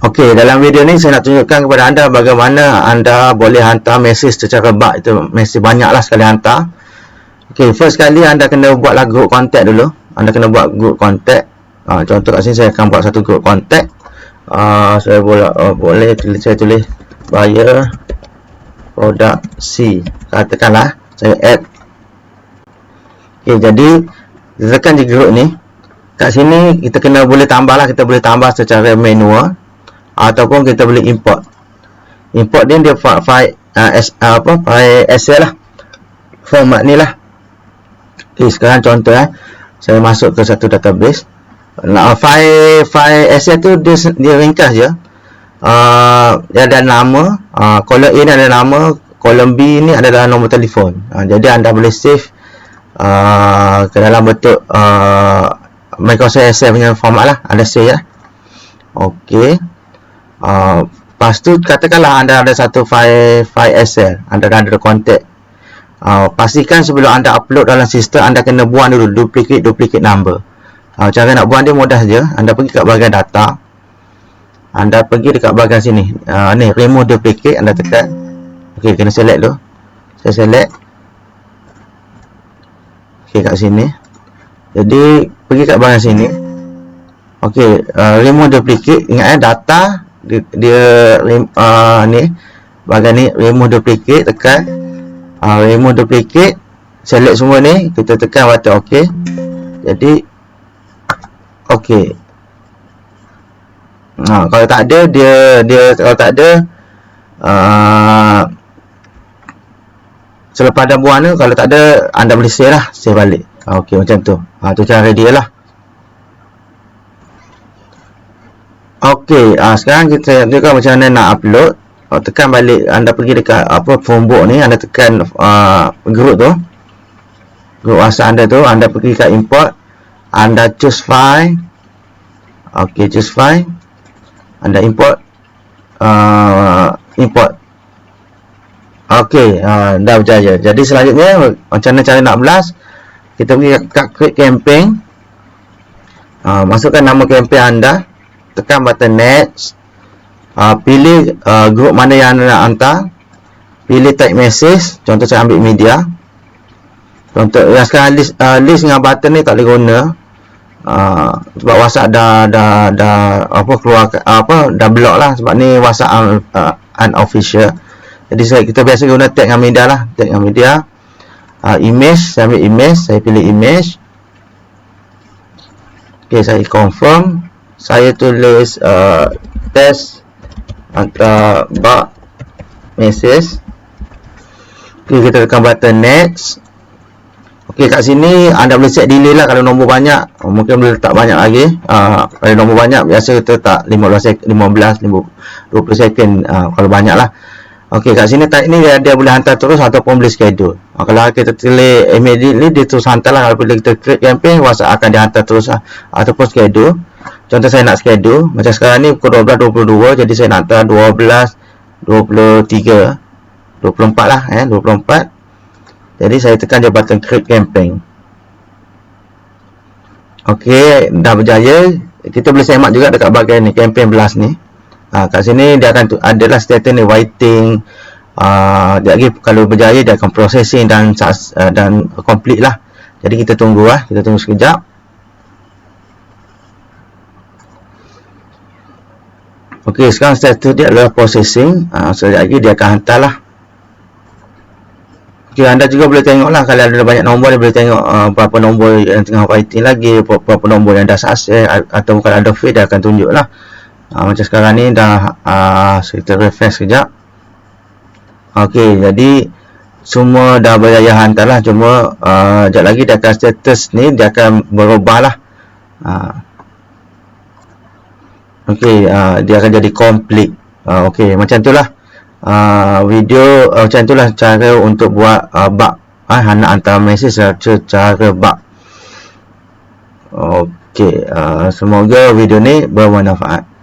Okey, dalam video ni saya nak tunjukkan kepada anda bagaimana anda boleh hantar mesej secara bulk. Itu mesej banyaklah sekali hantar. Okey, first kali anda kena buatlah group contact dulu. Anda kena buat group contact. Contoh kat sini saya akan buat satu group contact. Saya boleh saya tulis buyer produk C. Katakanlah saya add. Okey, jadi tekan je group ni. Kat sini kita kena boleh tambahlah, kita boleh tambah secara manual ataupun kita boleh import. Import dia file file Excel lah. Format ni lah. Okay, sekarang contoh saya masuk ke satu database. File Excel tu dia ringkas je. Dia ada nama, column A ni ada nama, column B ni adalah nombor telefon. Jadi anda boleh save ke dalam bentuk Microsoft Excel punya format lah. Anda save ya. Okey. Lepas tu katakanlah anda ada satu file Excel, anda ada kontak. Pastikan sebelum anda upload dalam sistem, anda kena buang dulu duplicate number. Cara nak buang dia mudah je. Anda pergi kat bahagian data, anda pergi dekat bahagian sini, ni remove duplicate, anda tekan. Okey, kena select dulu. Saya select. Okey, kat sini. Jadi pergi kat bahagian sini. Okey, remove duplicate. Ingat data dia ni bahagian ni remove duplicate, tekan remove duplicate, select semua ni, kita tekan button OK. Jadi OK. Kalau tak ada dia kalau tak ada selepas dah buang tu, kalau tak ada anda boleh save lah, save balik. OK, macam tu. Tu cara dia lah. Okey, sekarang kita tunjukkan macam mana nak upload. Tekan balik, anda pergi dekat phonebook ni, anda tekan group tu, group WhatsApp anda tu, anda pergi kat import, anda choose file. Okey, choose file, anda import. Okey, dah berjaya. Jadi selanjutnya macam mana cara nak blast? Kita pergi kat create campaign, masukkan nama campaign anda, tekan button next, pilih group mana yang anda nak hantar, pilih tag message. Contoh saya ambil media. Contoh yang sekarang list dengan button ni tak boleh guna, sebab WhatsApp dah keluar dah block lah, sebab ni WhatsApp unofficial. Jadi kita biasa guna tag dengan media lah, tag dengan media. Image, saya ambil image, saya pilih image. Ok, saya confirm. Saya tulis test atau bulk message. Ok, kita tekan button next. Ok, kat sini anda boleh set delay lah. Kalau nombor banyak, mungkin boleh letak banyak lagi. Kalau nombor banyak, biasa kita letak 15, 20 second kalau banyak lah. Ok, kat sini tag ni dia boleh hantar terus ataupun boleh schedule. Kalau kita tulis immediately, dia terus hantar lah. Kalau kita create campaign, WhatsApp akan dihantar terus lah, ataupun schedule. Contoh saya nak schedule, macam sekarang ni pukul 12.22, jadi saya nak hantar 12.23, 24 lah, 24. Jadi saya tekan je button create campaign. Ok, dah berjaya. Kita boleh semak juga dekat bahagian ni, campaign blast ni. Kat sini dia akan adalah status ni waiting. Lagi kalau berjaya dia akan processing dan complete lah. Jadi kita tunggu lah, kita tunggu sekejap. Ok, sekarang status dia adalah processing. Sekejap lagi dia akan hantar lah. Ok, anda juga boleh tengok lah, kalau ada banyak nombor, dia boleh tengok berapa nombor yang tengah waiting lagi, berapa nombor yang dah sukses, atau kalau ada fail dia akan tunjuk lah. Macam sekarang ni dah kita refresh sekejap. Ok, jadi semua dah berjaya hantar lah. Cuma sekejap lagi dia akan status ni, dia akan berubah lah. Ok, dia akan jadi complete. Ok, macam tu lah video, macam tu lah cara untuk buat bulk, nak hantar mesej secara bulk. Ok, semoga video ni bermanfaat.